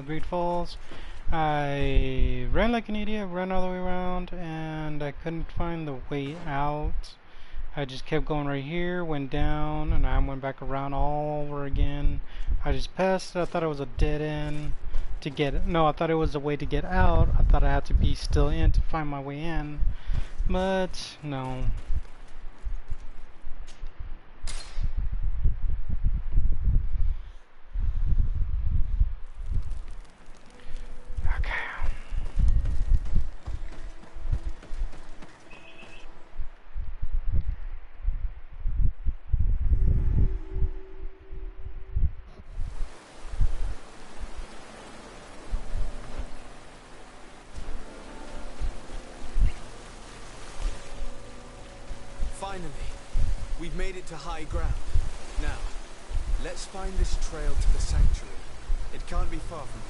GreedFalls. I ran like an idiot, ran all the way around, and I couldn't find the way out. I just kept going right here, went down, and I went back around all over again. I just passed it. I thought it was a dead end to get... No, I thought it was a way to get out. I thought I had to be still in to find my way in. But, no. Finally, we've made it to high ground. Now, let's find this trail to the sanctuary. It can't be far from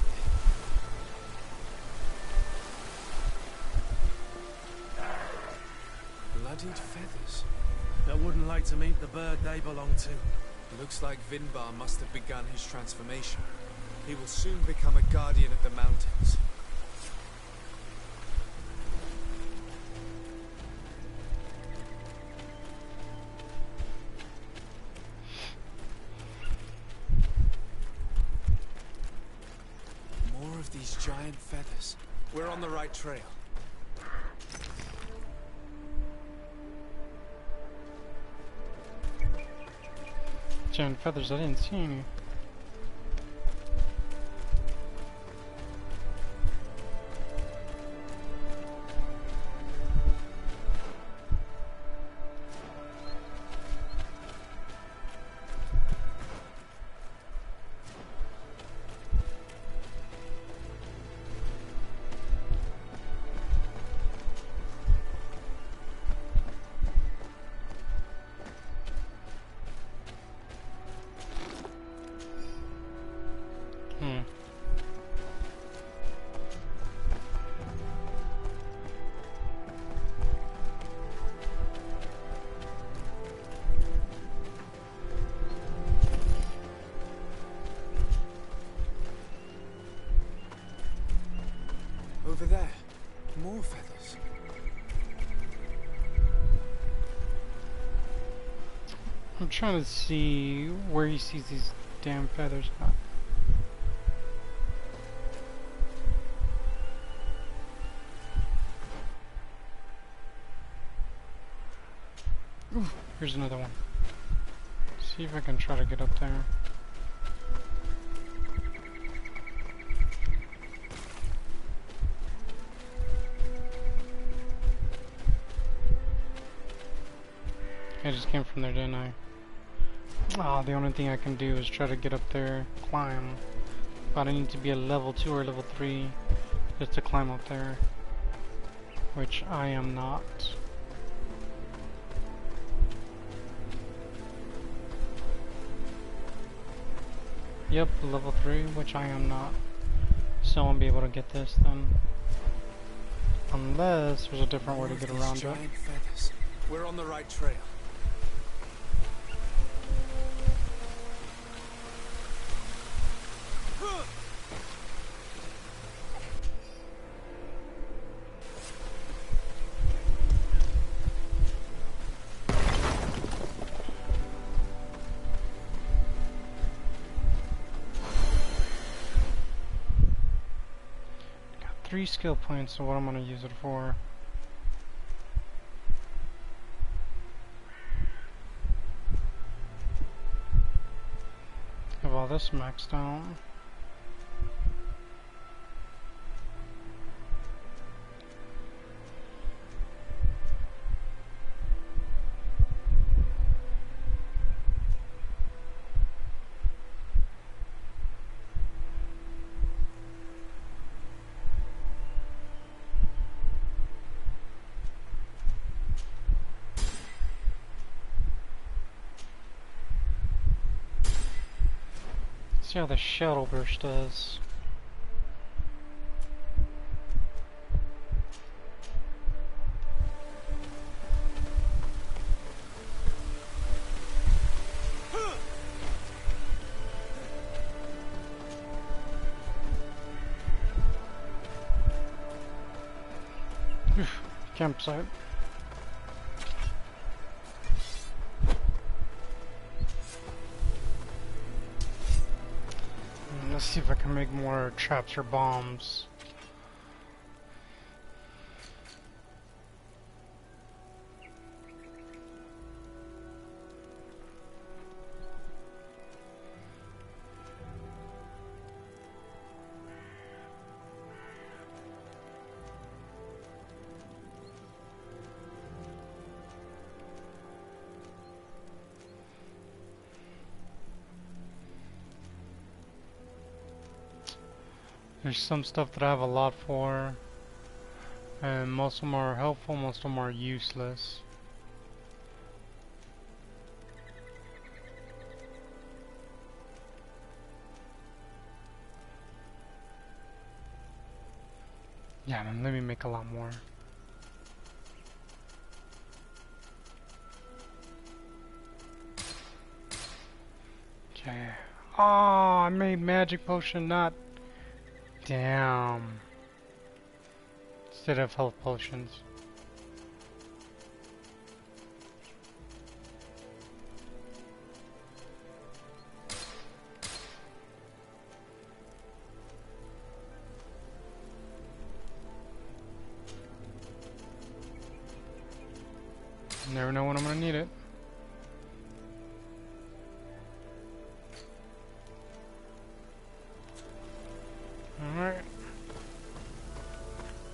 here. Bloodied feathers. I wouldn't like to meet the bird they belong to. Looks like Vinbar must have begun his transformation. He will soon become a guardian of the mountains. These giant feathers. We're on the right trail. Giant feathers, I didn't see any. Over there, more feathers. I'm trying to see where he sees these damn feathers at. Ooh, here's another one. See if I can try to get up there. I just came from there, didn't I? Ah, the only thing I can do is try to get up there, climb. But I need to be a level 2 or level 3 just to climb up there. Which I am not. Yep, level 3, which I am not. So I won't be able to get this then. Unless there's a different way to get around it. Feathers. We're on the right trail. Got 3 skill points, so what I'm gonna use it for. Have all this maxed out. See how the shuttle burst does. Campsite. Let's see if I can make more traps or bombs. There's some stuff that I have a lot for, and most of them are helpful, most of them are useless. Yeah, then let me make a lot more. Okay. Oh, I made magic potion, not... Damn. Instead of health potions. Never know when I'm gonna need it. Alright.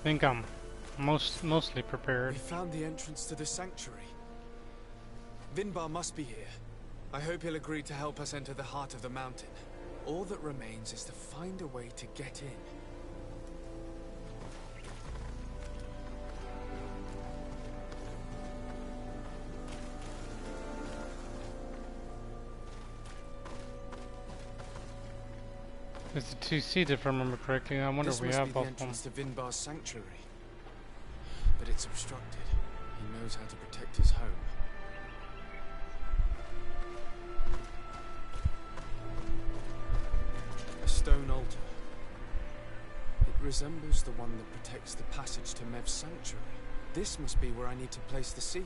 Think I'm mostly prepared. We found the entrance to the sanctuary. Vinbar must be here. I hope he'll agree to help us enter the heart of the mountain. All that remains is to find a way to get in. It's the two seeds if I remember correctly. I wonder if we have both of them. This must be the entrance to Vinbar's sanctuary. But it's obstructed. He knows how to protect his home. A stone altar. It resembles the one that protects the passage to Mev's sanctuary. This must be where I need to place the seed.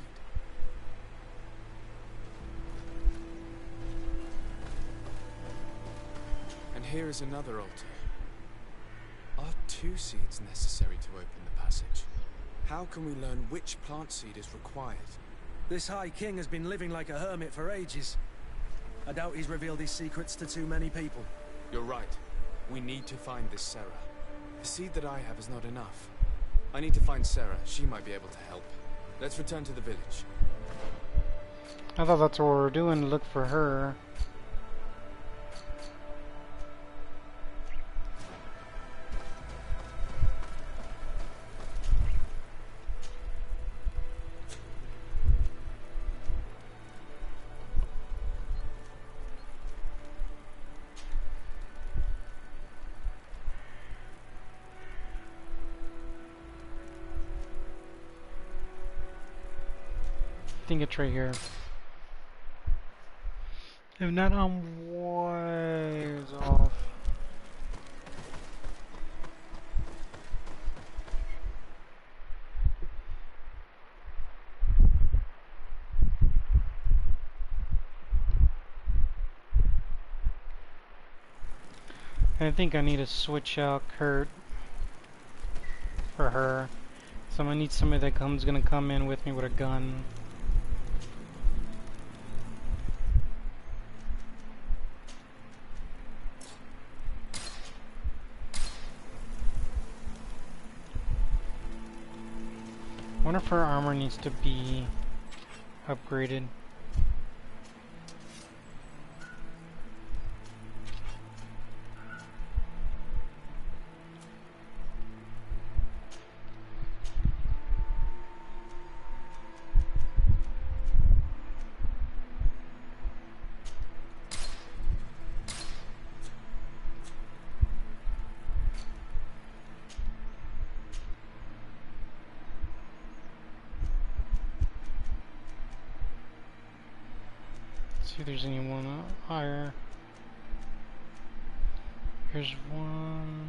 And here is another altar. Are 2 seeds necessary to open the passage? How can we learn which plant seed is required? This High King has been living like a hermit for ages. I doubt he's revealed his secrets to too many people. You're right. We need to find this Sarah. The seed that I have is not enough. I need to find Sarah. She might be able to help. Let's return to the village. I thought that's what we were doing, look for her. I think it's right here. If not, I'm ways off. I think I need to switch out Kurt for her. So I'm gonna need somebody that gonna come in with me with a gun. I wonder if her armor needs to be upgraded. See if there's anyone higher. Here's one.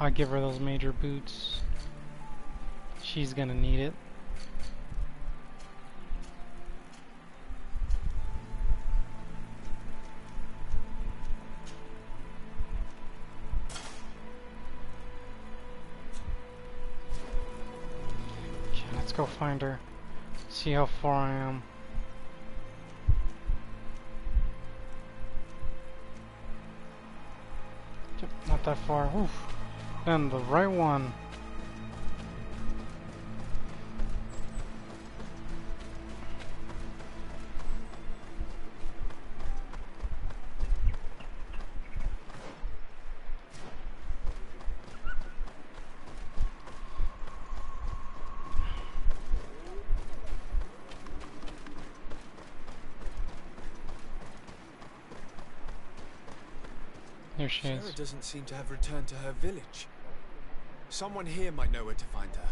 I'll give her those major boots. She's gonna need it. Okay, let's go find her. See how far I am. Yep, not that far. Oof. And the right one. There she Sarah is. doesn't seem to have returned to her village. Someone here might know where to find her.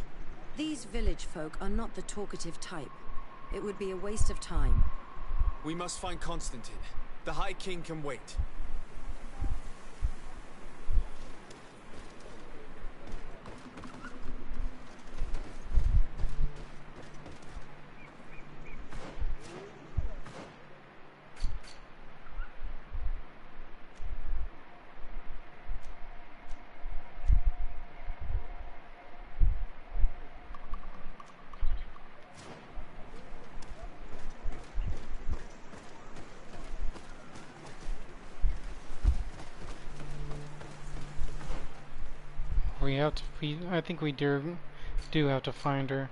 These village folk are not the talkative type. It would be a waste of time. We must find Constantine. The High King can wait. We have to. I think we do have to find her.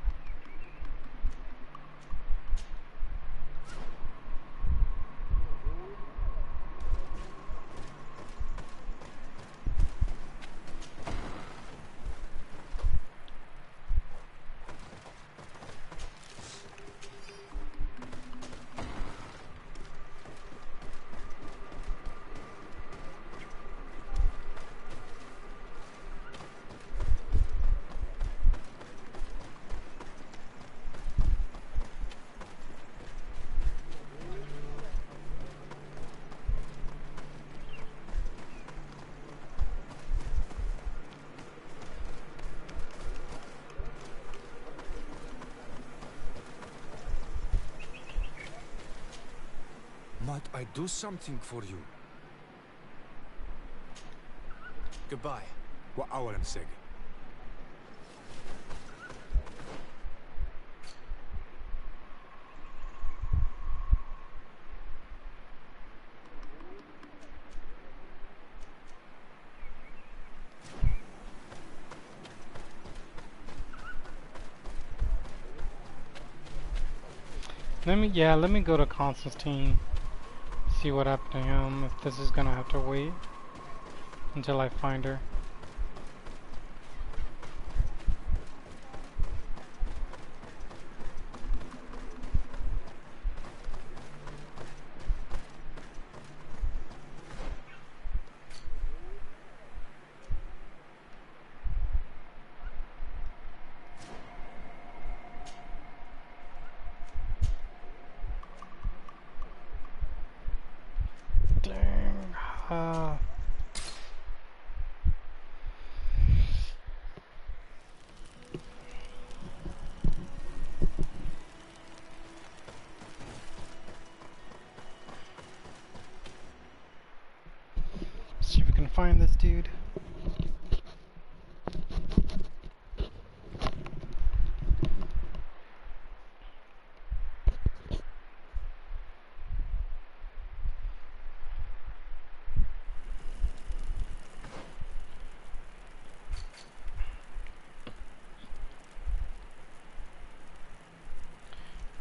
Might I do something for you? Goodbye. What أولاً سيج. Let me go to Constantine. See what happened to him. If this is gonna have to wait until I find her. Dang. See if we can find this dude.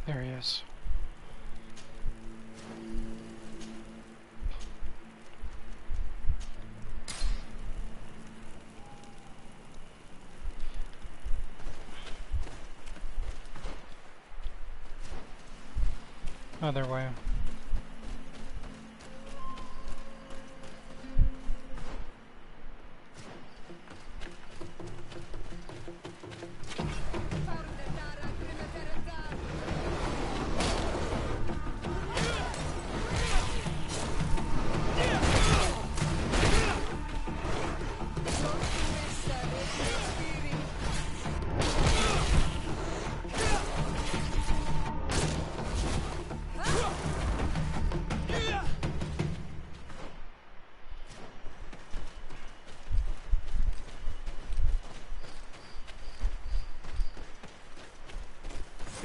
There he is. Other way.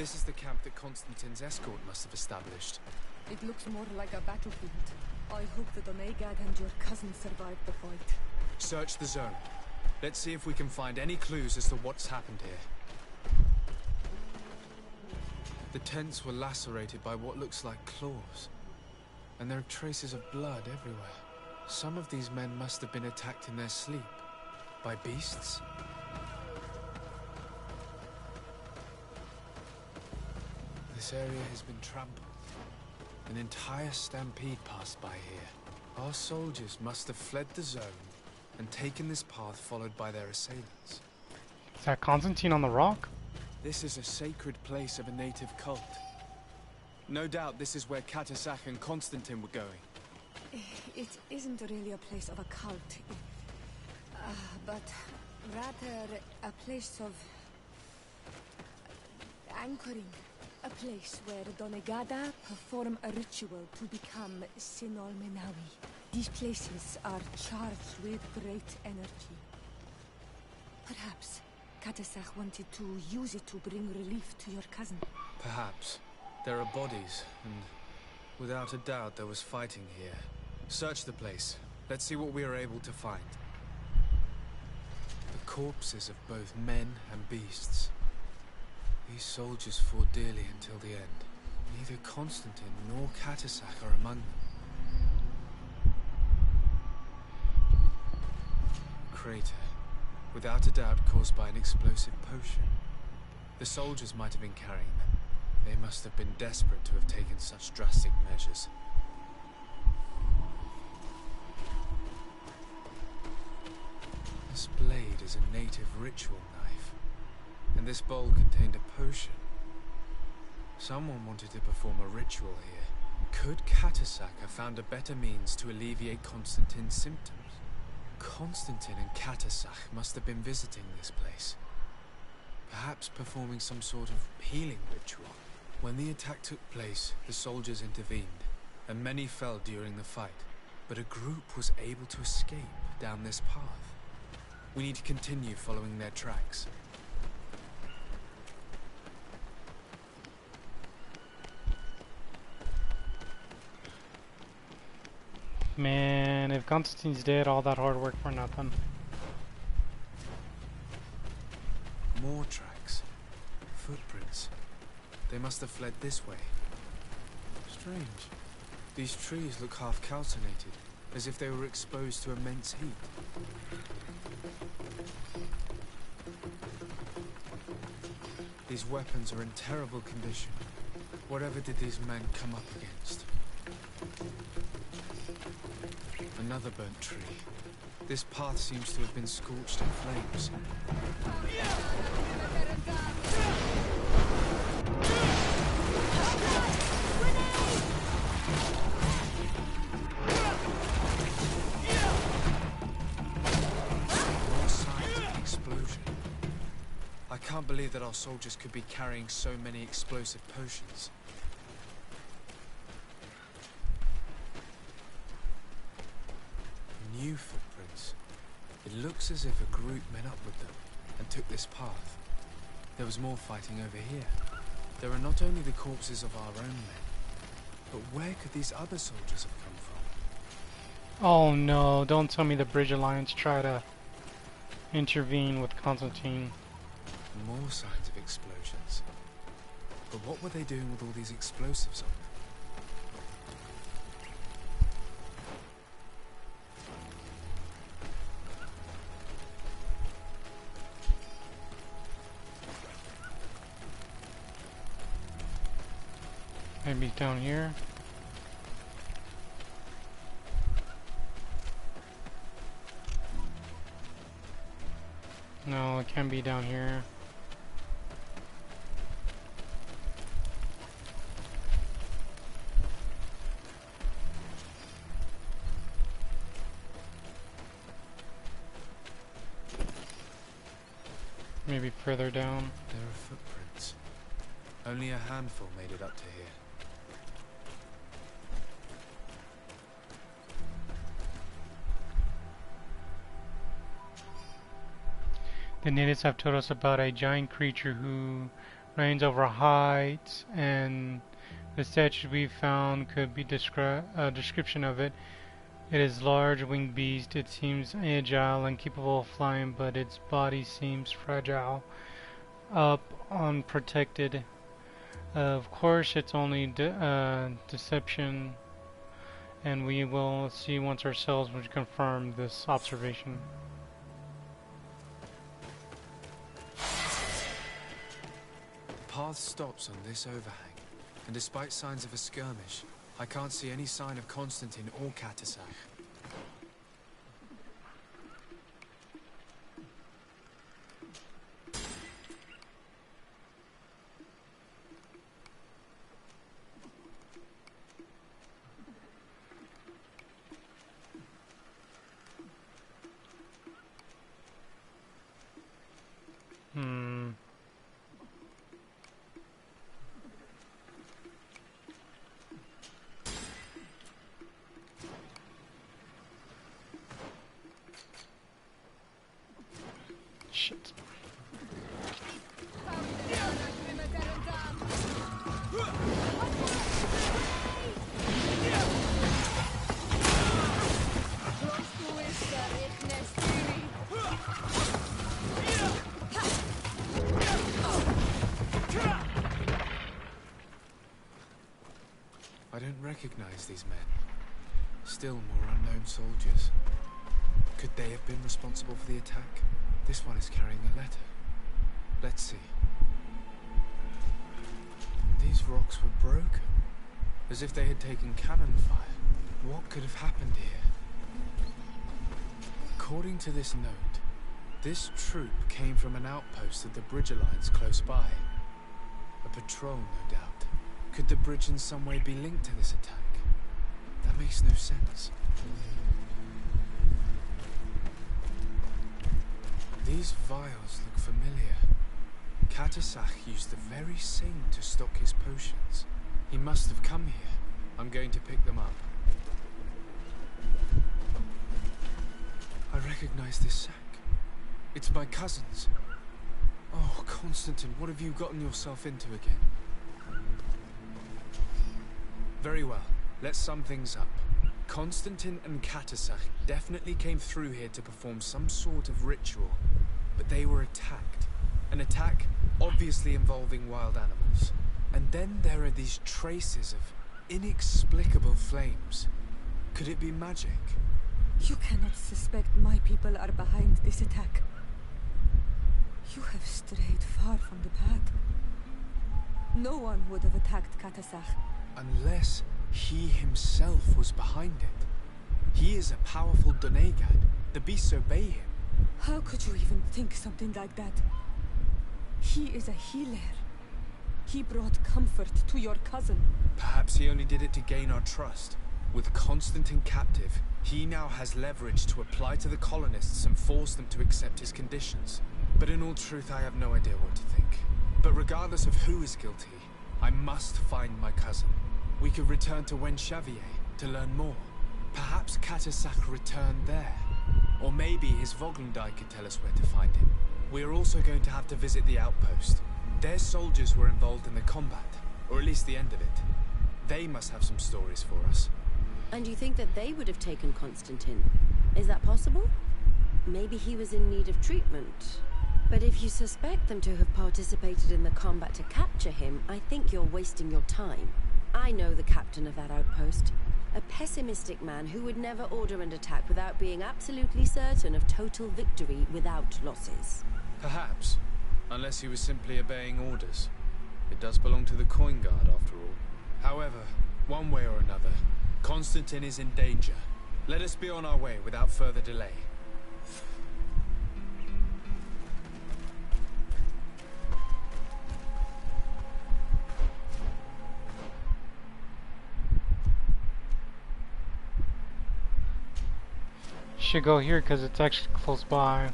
This is the camp that Constantine's escort must have established. It looks more like a battlefield. I hope the Donegad and your cousin survived the fight. Search the zone. Let's see if we can find any clues as to what's happened here. The tents were lacerated by what looks like claws, and there are traces of blood everywhere. Some of these men must have been attacked in their sleep. By beasts? This area has been trampled. An entire stampede passed by here. Our soldiers must have fled the zone and taken this path followed by their assailants. Is that Constantine on the rock? This is a sacred place of a native cult. No doubt this is where Katasak and Constantine were going. It isn't really a place of a cult, but rather a place of anchoring. A place where Donegada perform a ritual to become Sinol Menawi. These places are charged with great energy. Perhaps Katasak wanted to use it to bring relief to your cousin. Perhaps. There are bodies, and without a doubt there was fighting here. Search the place. Let's see what we are able to find. The corpses of both men and beasts. These soldiers fought dearly until the end. Neither Constantine nor Katasak are among them. Crater. Without a doubt caused by an explosive potion. The soldiers might have been carrying them. They must have been desperate to have taken such drastic measures. This blade is a native ritual knife. And this bowl contained a potion. Someone wanted to perform a ritual here. Could Katasak have found a better means to alleviate Constantine's symptoms? Constantine and Katasak must have been visiting this place. Perhaps performing some sort of healing ritual. When the attack took place, the soldiers intervened, and many fell during the fight. But a group was able to escape down this path. We need to continue following their tracks. Man, if Constantine's dead, all that hard work for nothing. More tracks. Footprints. They must have fled this way. Strange. These trees look half calcinated, as if they were exposed to immense heat. These weapons are in terrible condition. Whatever did these men come up against? Another burnt tree. This path seems to have been scorched in flames. More signs of an explosion. I can't believe that our soldiers could be carrying so many explosive potions. New footprints. It looks as if a group met up with them and took this path. There was more fighting over here. There are not only the corpses of our own men, but where could these other soldiers have come from? Oh no, don't tell me the Bridge Alliance try to intervene with Constantine. More signs of explosions. But what were they doing with all these explosives on them? Maybe down here. No, it can't be down here. Maybe further down. There are footprints. Only a handful made it up to here. The natives have told us about a giant creature who reigns over heights, and the statue we found could be a description of it. It is large winged beast. It seems agile and capable of flying, but its body seems fragile, up unprotected. Of course, it's only deception, and we will see once ourselves which confirm this observation. The path stops on this overhang, and despite signs of a skirmish, I can't see any sign of Constantine or Katasach. Shit. I don't recognize these men. Still more unknown soldiers. Could they have been responsible for the attack? This one is carrying a letter. Let's see. These rocks were broken, as if they had taken cannon fire. What could have happened here? According to this note, this troop came from an outpost of the Bridge Alliance close by. A patrol, no doubt. Could the bridge in some way be linked to this attack? That makes no sense. These vials look familiar. Katasach used the very same to stock his potions. He must have come here. I'm going to pick them up. I recognize this sack. It's my cousin's. Oh, Constantine, what have you gotten yourself into again? Very well. Let's sum things up. Constantine and Katasach definitely came through here to perform some sort of ritual, but they were attacked. An attack obviously involving wild animals. And then there are these traces of inexplicable flames. Could it be magic? You cannot suspect my people are behind this attack. You have strayed far from the path. No one would have attacked Katasach. Unless he himself was behind it. He is a powerful Donegad. The beasts obey him. How could you even think something like that? He is a healer. He brought comfort to your cousin. Perhaps he only did it to gain our trust. With Constantine captive, he now has leverage to apply to the colonists and force them to accept his conditions. But in all truth, I have no idea what to think. But regardless of who is guilty, I must find my cousin. We could return to Wen Xavier to learn more. Perhaps Katasach returned there. Or maybe his Voglendai could tell us where to find him. We are also going to have to visit the outpost. Their soldiers were involved in the combat, or at least the end of it. They must have some stories for us. And you think that they would have taken Constantine? Is that possible? Maybe he was in need of treatment. But if you suspect them to have participated in the combat to capture him, I think you're wasting your time. I know the captain of that outpost. A pessimistic man who would never order an attack without being absolutely certain of total victory without losses. Perhaps. Unless he was simply obeying orders. It does belong to the Coin Guard, after all. However, one way or another, Constantine is in danger. Let us be on our way without further delay. Should go here because it's actually close by.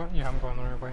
going. Yeah, I'm going the right way.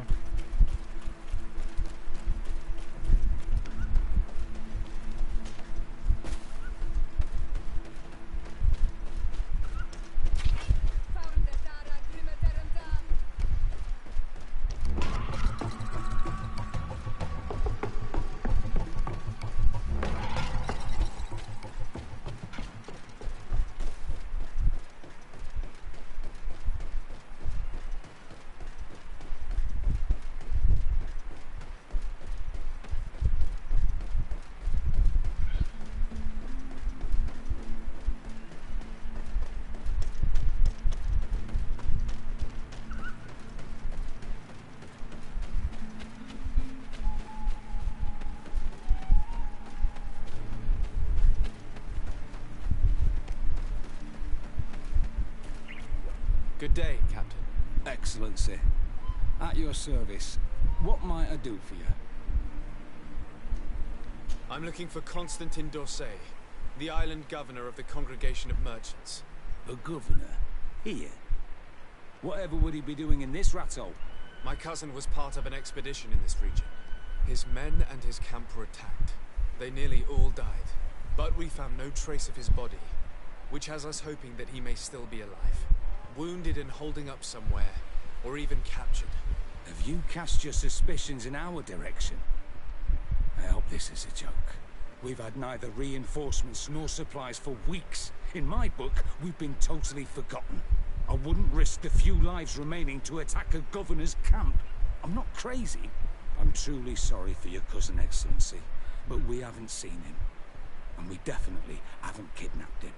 Good day, Captain. Excellency. At your service. What might I do for you? I'm looking for Constantin d'Orsay, the island governor of the Congregation of Merchants. A governor? Here? Whatever would he be doing in this rattle? My cousin was part of an expedition in this region. His men and his camp were attacked. They nearly all died. But we found no trace of his body, which has us hoping that he may still be alive. Wounded and holding up somewhere, or even captured. Have you cast your suspicions in our direction? I hope this is a joke. We've had neither reinforcements nor supplies for weeks. In my book, we've been totally forgotten. I wouldn't risk the few lives remaining to attack a governor's camp. I'm not crazy. I'm truly sorry for your cousin, Excellency, but we haven't seen him. And we definitely haven't kidnapped him.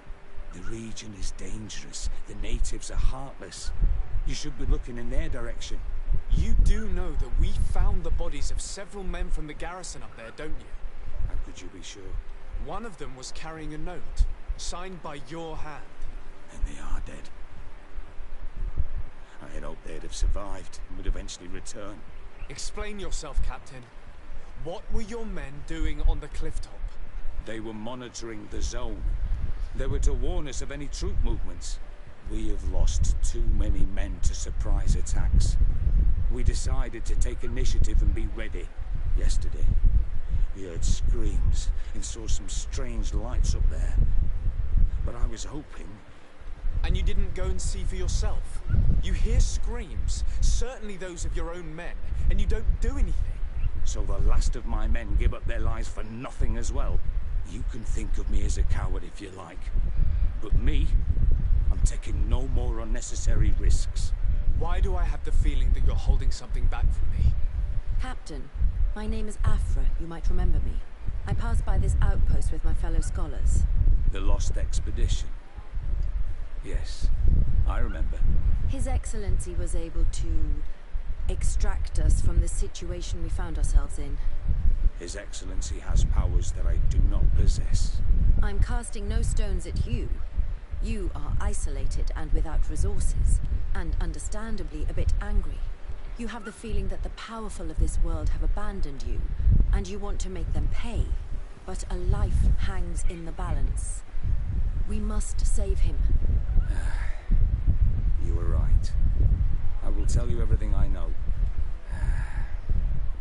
The region is dangerous. The natives are heartless. You should be looking in their direction. You do know that we found the bodies of several men from the garrison up there, don't you? How could you be sure? One of them was carrying a note, signed by your hand. And they are dead. I had hoped they'd have survived and would eventually return. Explain yourself, Captain. What were your men doing on the cliff top? They were monitoring the zone. They were to warn us of any troop movements. We have lost too many men to surprise attacks. We decided to take initiative and be ready. Yesterday, we heard screams and saw some strange lights up there. But I was hoping... And you didn't go and see for yourself? You hear screams, certainly those of your own men, and you don't do anything. So the last of my men give up their lives for nothing as well? You can think of me as a coward if you like. But me, I'm taking no more unnecessary risks. Why do I have the feeling that you're holding something back from me? Captain, my name is Afra, you might remember me. I passed by this outpost with my fellow scholars. The Lost Expedition. Yes, I remember. His Excellency was able to extract us from the situation we found ourselves in. His Excellency has powers that I do not possess. I'm casting no stones at you. You are isolated and without resources, and understandably a bit angry. You have the feeling that the powerful of this world have abandoned you, and you want to make them pay. But a life hangs in the balance. We must save him. You were right. I will tell you everything I know.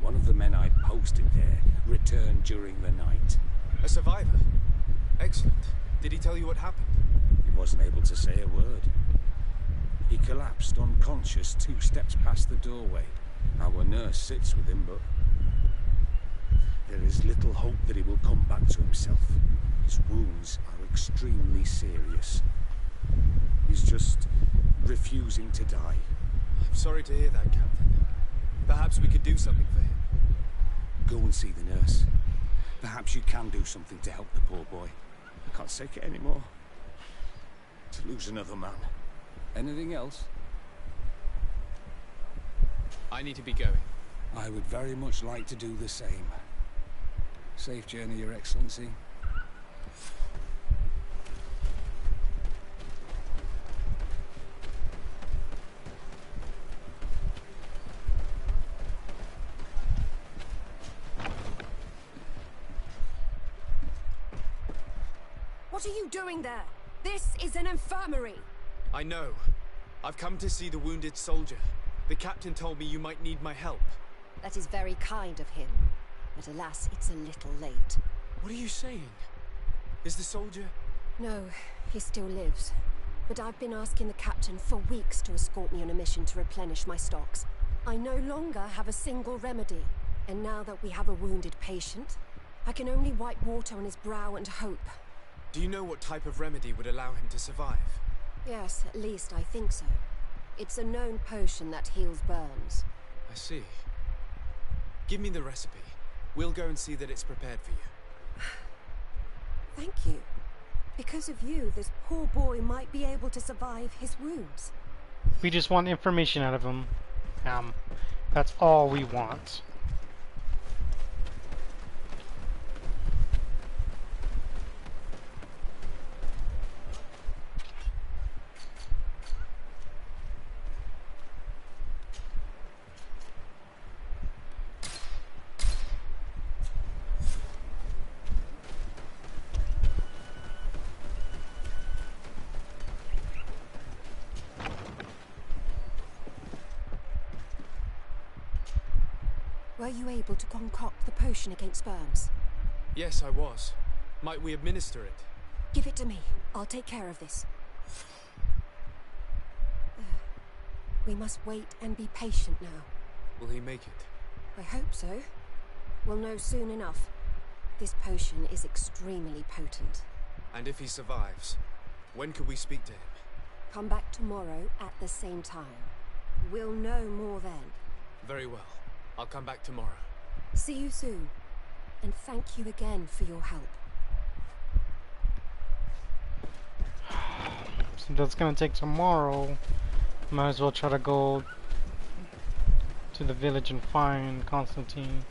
One of the men I posted there returned during the night. A survivor? Excellent. Did he tell you what happened? He wasn't able to say a word. He collapsed unconscious 2 steps past the doorway. Our nurse sits with him, but there is little hope that he will come back to himself. His wounds are extremely serious. He's just refusing to die. I'm sorry to hear that, Captain. Perhaps we could do something for him. Go and see the nurse. Perhaps you can do something to help the poor boy. I can't take it anymore. To lose another man. Anything else? I need to be going. I would very much like to do the same. Safe journey, Your Excellency. What are you doing there? This is an infirmary. I know. I've come to see the wounded soldier. The captain told me you might need my help. That is very kind of him. But alas, it's a little late. What are you saying? Is the soldier... No, he still lives. But I've been asking the captain for weeks to escort me on a mission to replenish my stocks. I no longer have a single remedy. And now that we have a wounded patient, I can only wipe water on his brow and hope. Do you know what type of remedy would allow him to survive? Yes, at least I think so. It's a known potion that heals burns. I see. Give me the recipe. We'll go and see that it's prepared for you. Thank you. Because of you, this poor boy might be able to survive his wounds. We just want information out of him. That's all we want. Were you able to concoct the potion against burns? Yes, I was. Might we administer it? Give it to me. I'll take care of this. We must wait and be patient now. Will he make it? I hope so. We'll know soon enough. This potion is extremely potent. And if he survives, when could we speak to him? Come back tomorrow at the same time. We'll know more then. Very well. I'll come back tomorrow. See you soon. And thank you again for your help. So that's gonna take tomorrow. Might as well try to go to the village and find Constantine.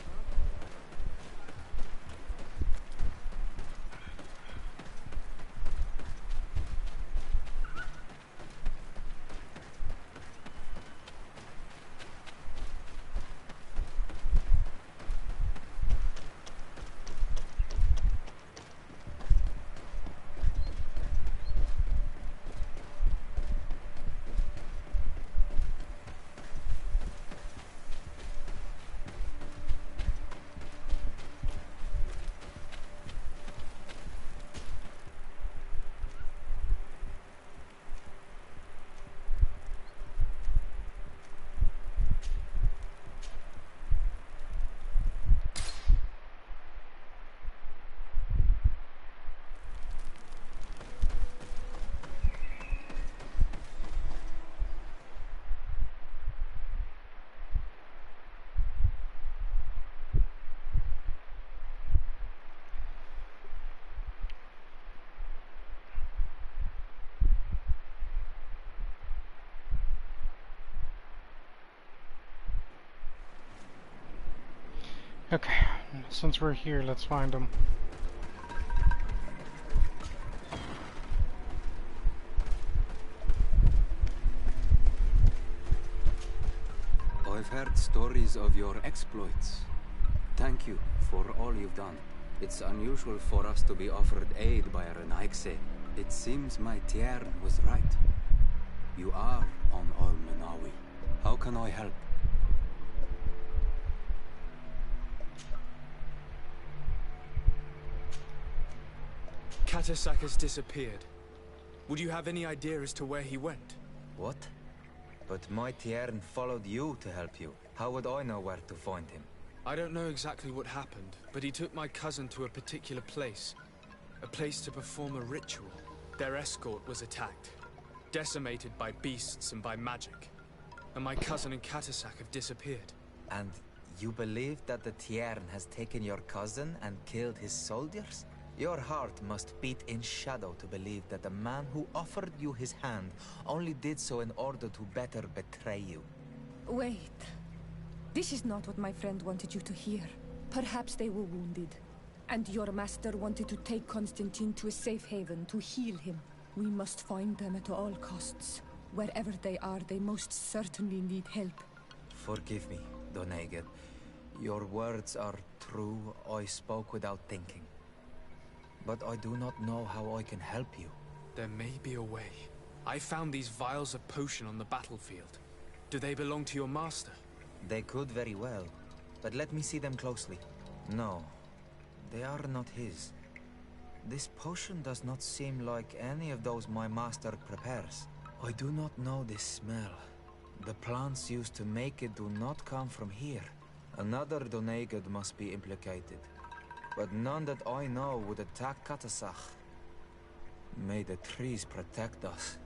Okay, since we're here, let's find him. I've heard stories of your exploits. Thank you for all you've done. It's unusual for us to be offered aid by a Renaigse. It seems my Tiern was right. You are on Al Menawi. How can I help? Katasak has disappeared. Would you have any idea as to where he went? What? But my Tiern followed you to help you. How would I know where to find him? I don't know exactly what happened, but he took my cousin to a particular place. A place to perform a ritual. Their escort was attacked, decimated by beasts and by magic. And my cousin and Katasak have disappeared. And you believe that the Tiern has taken your cousin and killed his soldiers? Your heart must beat in shadow to believe that the man who offered you his hand only did so in order to better betray you. Wait. This is not what my friend wanted you to hear. Perhaps they were wounded, and your master wanted to take Constantine to a safe haven to heal him. We must find them at all costs. Wherever they are, they most certainly need help. Forgive me, Doneigad. Your words are true. I spoke without thinking. But I do not know how I can help you. There may be a way. I found these vials of potion on the battlefield. Do they belong to your master? They could very well, but let me see them closely. No, they are not his. This potion does not seem like any of those my master prepares. I do not know this smell. The plants used to make it do not come from here. Another Donegad must be implicated, but none that I know would attack Katasach. May the trees protect us.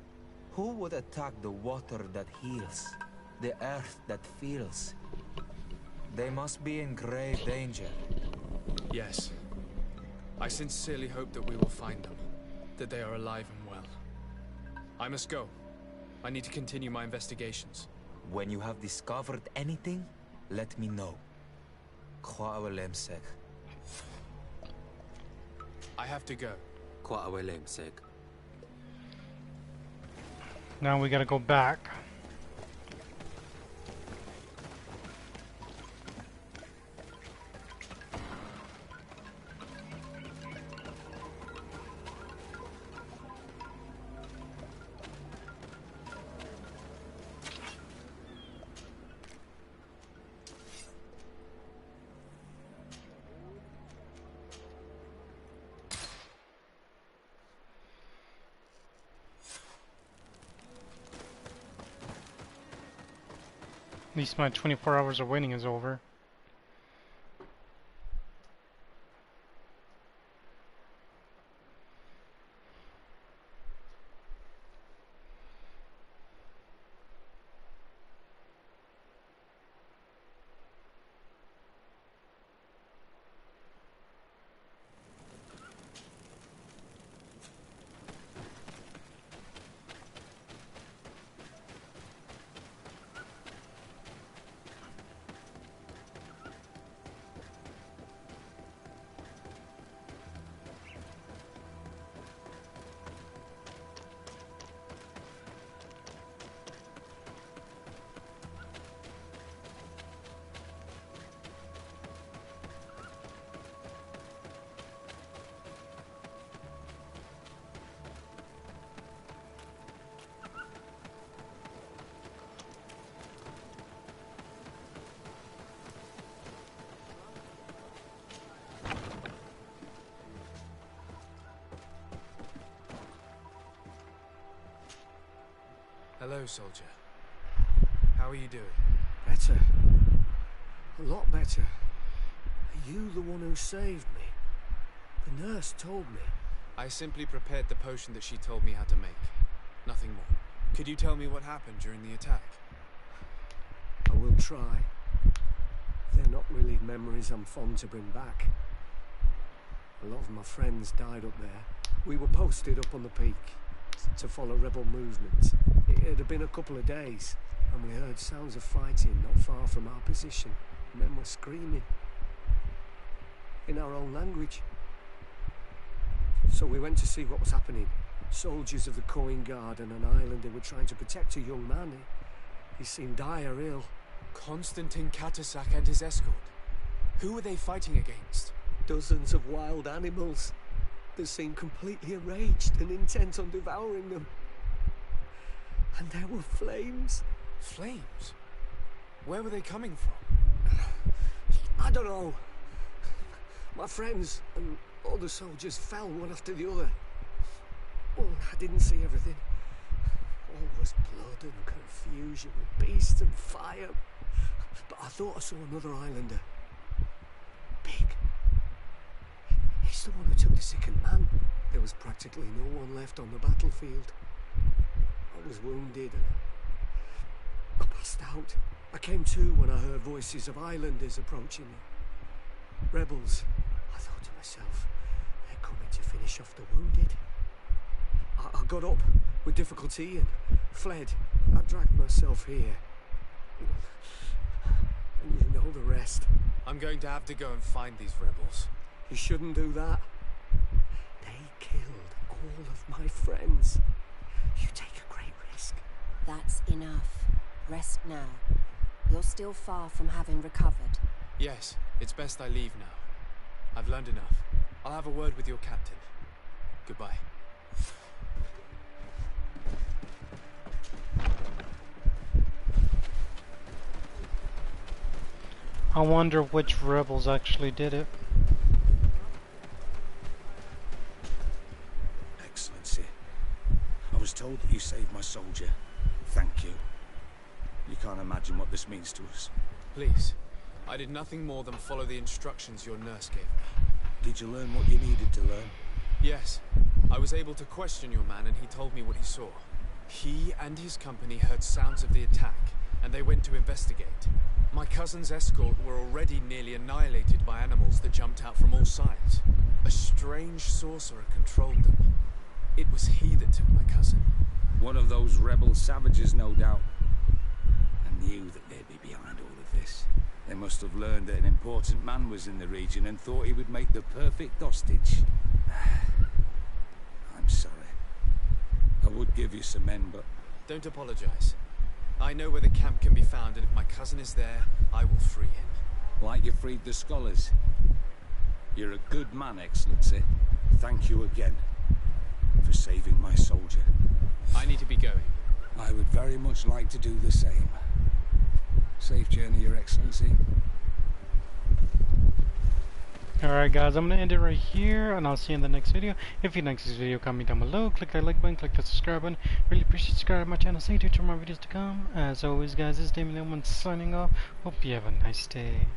Who would attack the water that heals? The earth that feels? They must be in grave danger. Yes. I sincerely hope that we will find them. That they are alive and well. I must go. I need to continue my investigations. When you have discovered anything, let me know. I have to go. Now we gotta go back. At least my 24 hours of waiting is over. Hello, soldier. How are you doing? Better. A lot better. Are you the one who saved me? The nurse told me. I simply prepared the potion that she told me how to make. Nothing more. Could you tell me what happened during the attack? I will try. They're not really memories I'm fond to bring back. A lot of my friends died up there. We were posted up on the peak to follow rebel movements. It had been a couple of days, and we heard sounds of fighting not far from our position. Men were screaming in our own language. So we went to see what was happening. Soldiers of the Coin Guard and an islander were trying to protect a young man. He seemed dire ill. Konstantin Katasak and his escort. Who were they fighting against? Dozens of wild animals. They seemed completely enraged and intent on devouring them. And there were flames. Flames? Where were they coming from? I don't know. My friends and all the soldiers fell one after the other. Well, I didn't see everything. All was blood and confusion, beasts and fire. But I thought I saw another islander. Big. He's the one who took the sickened man. There was practically no one left on the battlefield. I was wounded and I passed out. I came to when I heard voices of islanders approaching me. Rebels. I thought to myself, they're coming to finish off the wounded. I got up with difficulty and fled. I dragged myself here. And you know the rest. I'm going to have to go and find these rebels. You shouldn't do that. They killed all of my friends. You take a great risk. That's enough. Rest now. You're still far from having recovered. Yes, it's best I leave now. I've learned enough. I'll have a word with your captain. Goodbye. I wonder which rebels actually did it. Excellency, I was told that you saved my soldier. Thank you. You can't imagine what this means to us. Please. I did nothing more than follow the instructions your nurse gave me. Did you learn what you needed to learn? Yes. I was able to question your man and he told me what he saw. He and his company heard sounds of the attack, and they went to investigate. My cousin's escort were already nearly annihilated by animals that jumped out from all sides. A strange sorcerer controlled them. It was he that took my cousin. One of those rebel savages, no doubt. I knew that they'd be behind all of this. They must have learned that an important man was in the region and thought he would make the perfect hostage. I'm sorry. I would give you some men, but... Don't apologize. I know where the camp can be found, and if my cousin is there, I will free him. like you freed the scholars. You're a good man, Excellency. Thank you again for saving my soldier. I need to be going. I would very much like to do the same. Safe journey, Your Excellency. Alright guys, I'm going to end it right here, and I'll see you in the next video. If you like this video, comment down below, click that like button, click that subscribe button. Really appreciate subscribing to my channel. Stay tuned for more videos to come. As always guys, this is Damien signing off. Hope you have a nice day.